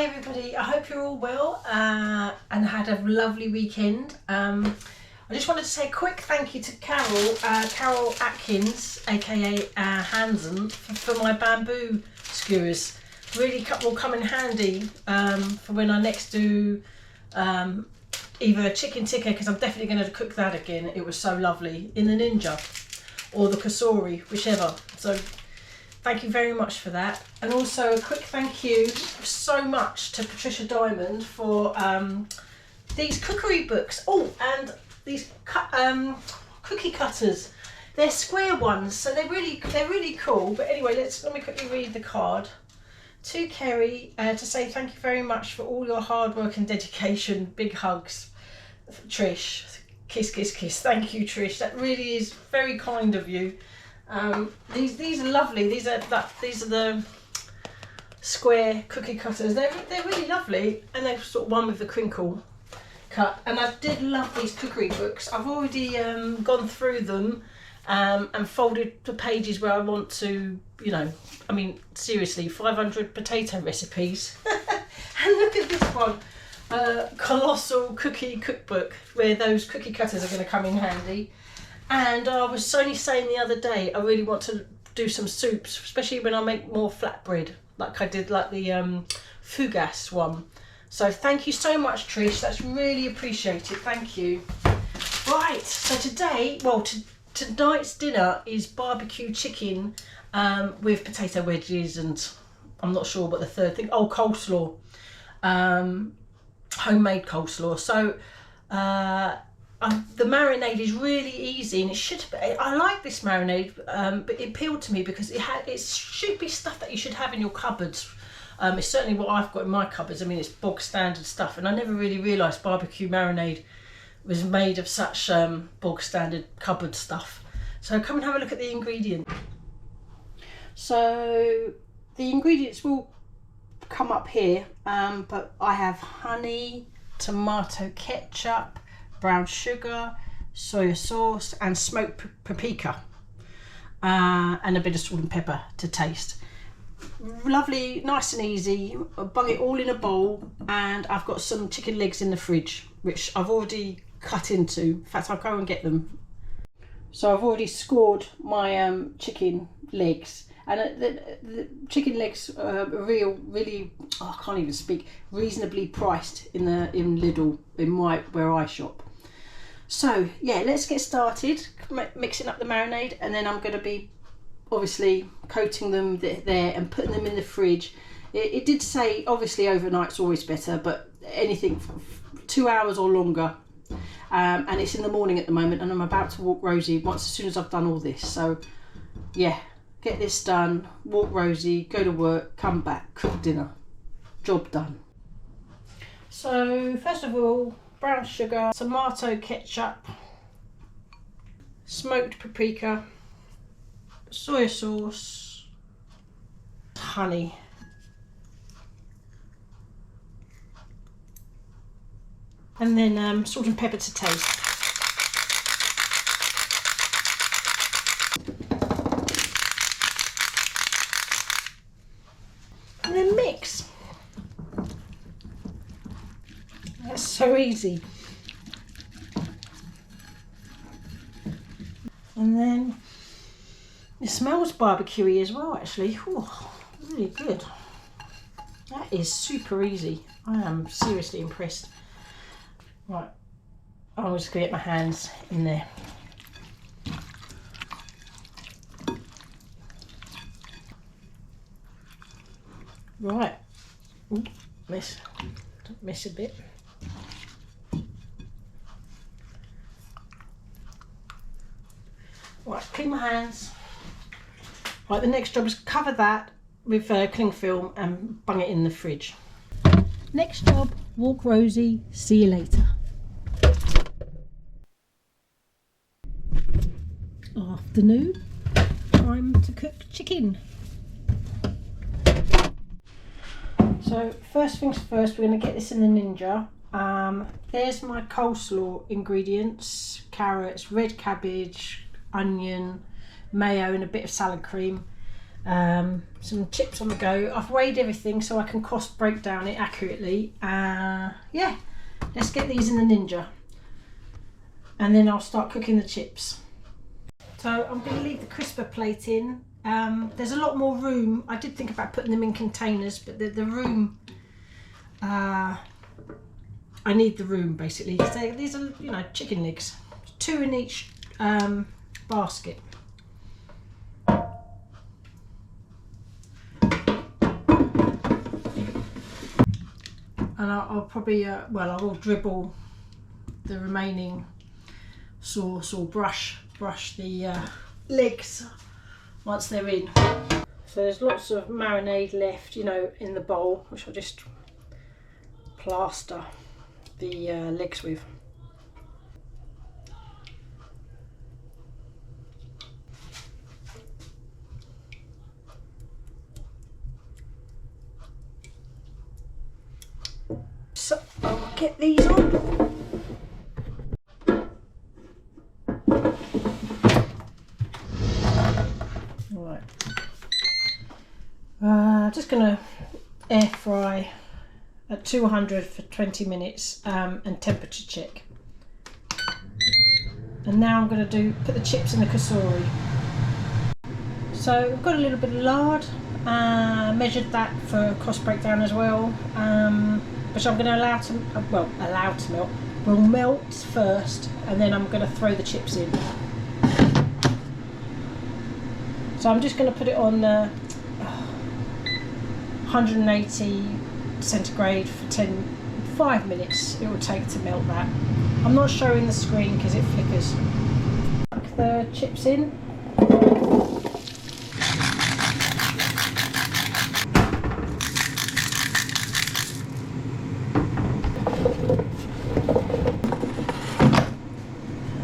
everybody, I hope you're all well and had a lovely weekend. I just wanted to say a quick thank you to Carol Atkins, aka Hansen, for my bamboo skewers. Really will come in handy for when I next do either chicken tikka, because I'm definitely going to cook that again. It was so lovely, in the Ninja or the Cosori, whichever. So thank you very much for that. And also a quick thank you so much to Patricia Diamond for these cookery books. Oh, and these cookie cutters. They're square ones, so they're really cool. But anyway, let me quickly read the card. To Kerry, to say thank you very much for all your hard work and dedication. Big hugs, Trish. Kiss, kiss, kiss. Thank you, Trish. That really is very kind of you. These are lovely. These are the square cookie cutters. They're really lovely, and they're sort of one with the crinkle cut. And I did love these cookery books. I've already gone through them and folded the pages where I want to, you know, I mean, seriously, 500 potato recipes. And look at this one, colossal cookie cookbook, where those cookie cutters are going to come in handy. And I was only saying the other day, I really want to do some soups, especially when I make more flatbread, like I did, like the Fugas one. So thank you so much, Trish. That's really appreciated. Thank you. Right, so today, well, tonight's dinner is barbecue chicken with potato wedges, and I'm not sure what the third thing. Oh, coleslaw, homemade coleslaw. So the marinade is really easy, and it should be. I like this marinade, but it appealed to me because it should be stuff that you should have in your cupboards. It's certainly what I've got in my cupboards. I mean, it's bog standard stuff, and I never really realised barbecue marinade was made of such bog standard cupboard stuff. So come and have a look at the ingredients. So the ingredients will come up here, but I have honey, tomato ketchup, brown sugar, soya sauce, and smoked paprika, and a bit of salt and pepper to taste. Lovely, nice and easy. I'll bung it all in a bowl, and I've got some chicken legs in the fridge, which I've already cut into. In fact, I'll go and get them. So I've already scored my chicken legs, and the chicken legs are really, oh, I can't even speak, reasonably priced in Lidl, where I shop. So yeah, let's get started mixing up the marinade, and then I'm going to be obviously coating them there and putting them in the fridge. It did say obviously overnight's always better, but anything 2 hours or longer. And it's in the morning at the moment, and I'm about to walk Rosie as soon as I've done all this. So yeah, get this done, walk Rosie, go to work, come back, cook dinner, job done. So first of all, brown sugar, tomato ketchup, smoked paprika, soya sauce, honey, and then salt and pepper to taste. And then mix. That's so easy. And then it smells barbecuey as well, actually. Ooh, really good. That is super easy. I am seriously impressed. Right, I'm just going to get my hands in there. Right, ooh, don't miss a bit. Right, clean my hands. Right, the next job is cover that with cling film and bung it in the fridge. Next job, walk Rosie, see you later. Afternoon, time to cook chicken. So first things first, we're going to get this in the Ninja. There's my coleslaw ingredients: carrots, red cabbage, onion, mayo, and a bit of salad cream. some chips on the go. I've weighed everything so I can cost break down it accurately. Yeah, let's get these in the Ninja and then I'll start cooking the chips. So I'm going to leave the crisper plate in. There's a lot more room. I did think about putting them in containers, but the room, I need the room basically. So these are, you know, chicken legs, 2 in each basket. And I'll probably, well, I will dribble the remaining sauce or brush the legs once they're in. So there's lots of marinade left, you know, in the bowl, which I'll just plaster the legs with. So I'll get these on. Right. Just gonna air fry at 200 for 20 minutes and temperature check. And now I'm going to put the chips in the Cosori. So I've got a little bit of lard, measured that for cost breakdown as well, which I'm going to allow to melt. We'll melt first and then I'm going to throw the chips in. So I'm just going to put it on 180 centigrade for 5 minutes it will take to melt that. I'm not showing the screen because it flickers. Tuck the chips in.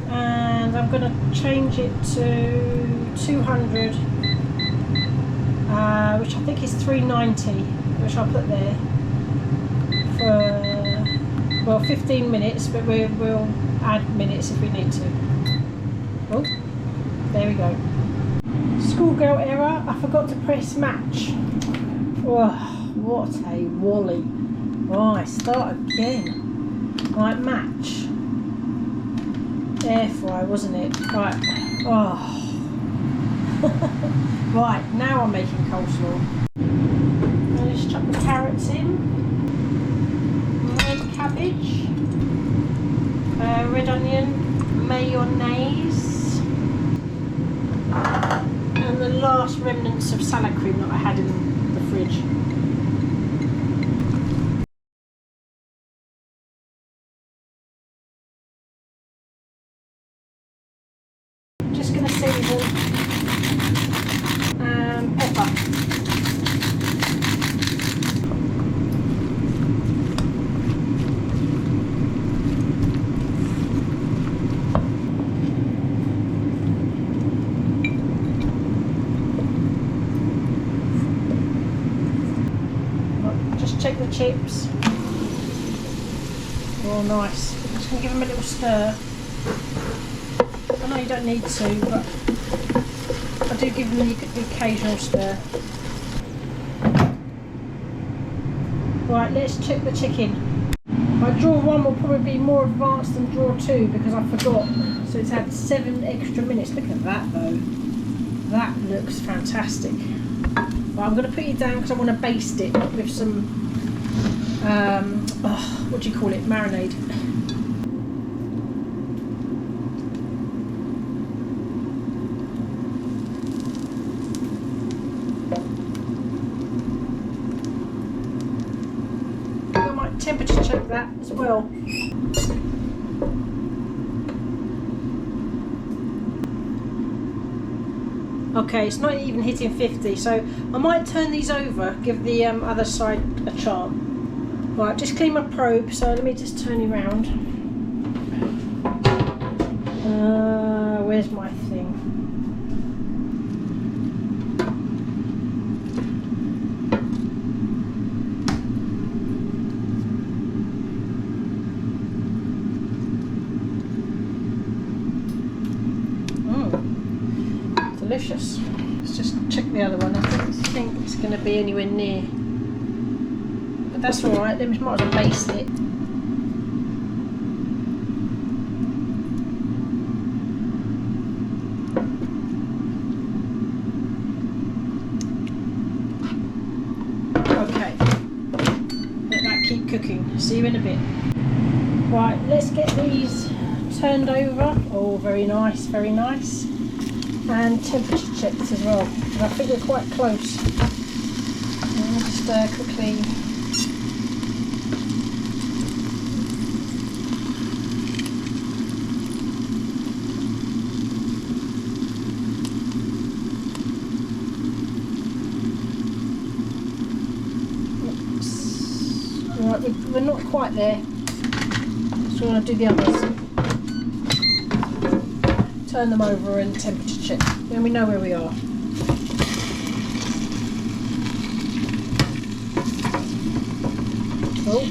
And I'm going to change it to 200, which I think is 390, which I'll put there for, well, 15 minutes, but we'll add minutes if we need to. Oh, there we go. Schoolgirl error, I forgot to press match. Oh, what a wally. Right, start again. Right, match. Air fry, wasn't it? Right. Oh. Right, now I'm making coleslaw. I'll just chuck the carrots in, red cabbage, red onion, mayonnaise, and the last remnants of salad cream that I had in the fridge. I'm just going to season pepper. Just check the chips. Oh, nice. I'm just going to give them a little stir. I know you don't need to, but I do give them the occasional stir. Right, let's check the chicken. My drawer 1 will probably be more advanced than drawer 2 because I forgot. So it's had 7 extra minutes. Look at that though. That looks fantastic. Right, I'm going to put you down because I want to baste it with some, what do you call it, marinade. I might temperature check that as well. Okay, it's not even hitting 50, so I might turn these over, give the other side a chance. Right, just clean my probe, so let me just turn you around. Where's my thing? Delicious. Let's just check the other one. I don't think it's going to be anywhere near. But that's alright, let me might as well baste it. Okay, let that keep cooking. See you in a bit. Right, let's get these turned over. Oh, very nice, very nice. And temperature checked as well. I think they're quite close. I'll just quickly. Oops. Right, we're not quite there. So I'm going to do the others. Turn them over and temperature check. Then we know where we are. Oh.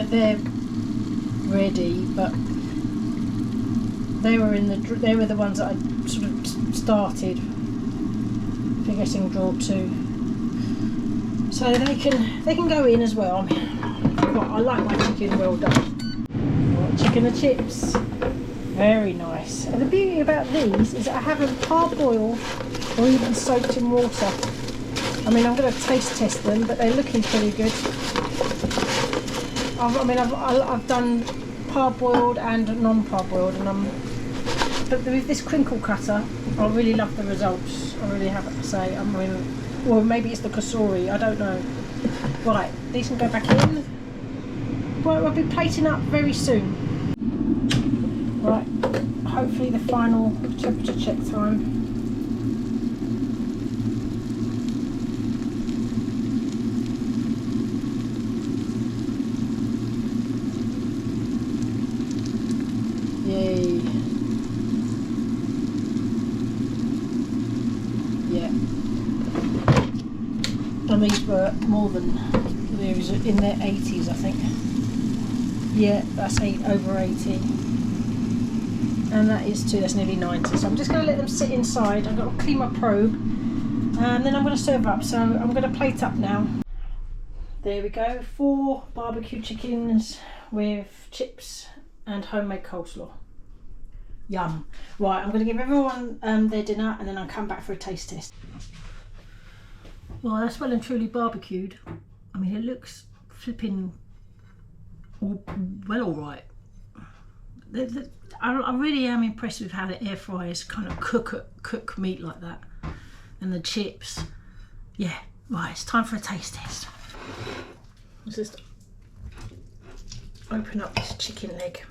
They're ready, but they were the ones that I sort of started getting drawn to, so they can go in as well. I like my chicken well done. Chicken and chips, very nice. And the beauty about these is that I haven't parboiled or even soaked in water. I mean, I'm going to taste test them, but they're looking pretty good. I've done parboiled and non-parboiled, and but with this crinkle cutter, I really love the results. I really have to say. I mean, well, maybe it's the Cosori, I don't know. Right, these can go back in. Well, I'll be plating up very soon. Right, hopefully the final temperature check time. Yay. Yeah. And these were more than, they was in their 80s, I think. Yeah, that's over 80. And that is too, that's nearly 90. So I'm just going to let them sit inside. I've got to clean my probe. And then I'm going to serve up. So I'm going to plate up now. There we go. 4 barbecue chickens with chips and homemade coleslaw. Yum. Right, I'm going to give everyone their dinner and then I'll come back for a taste test. Well, that's well and truly barbecued. I mean, it looks flipping well, all right. I really am impressed with how the air fryers kind of cook meat like that, and the chips. Yeah, right. It's time for a taste test. Let's just open up this chicken leg.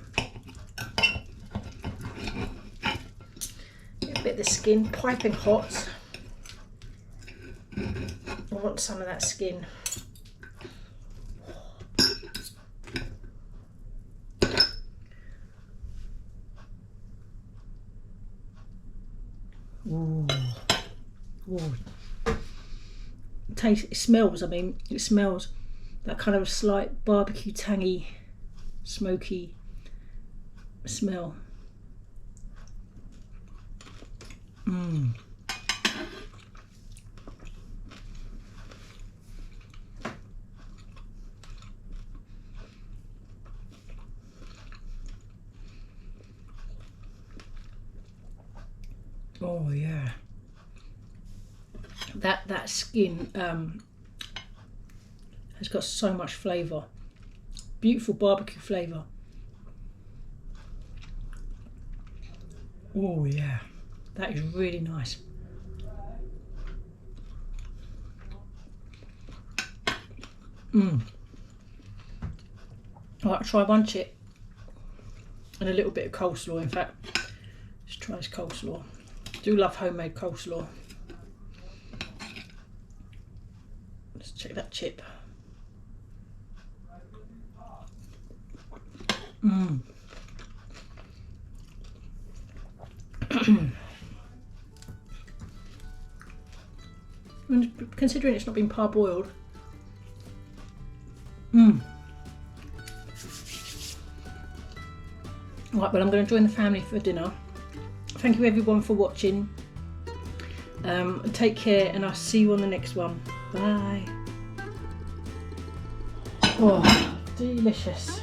Get a bit of the skin, piping hot. I want some of that skin. Ooh. Ooh. It smells, I mean, it smells that kind of slight barbecue, tangy, smoky smell. Mmm. Oh yeah, that skin has got so much flavour, beautiful barbecue flavour. Oh yeah, that is really nice. Mmm. I'd like to try one chip and a little bit of coleslaw. In fact, let's try this coleslaw. I do love homemade coleslaw. Let's check that chip. Mmm. And considering it's not been parboiled, Right, well, I'm going to join the family for dinner. Thank you everyone for watching. Take care, and I'll see you on the next one. Bye. Oh, delicious.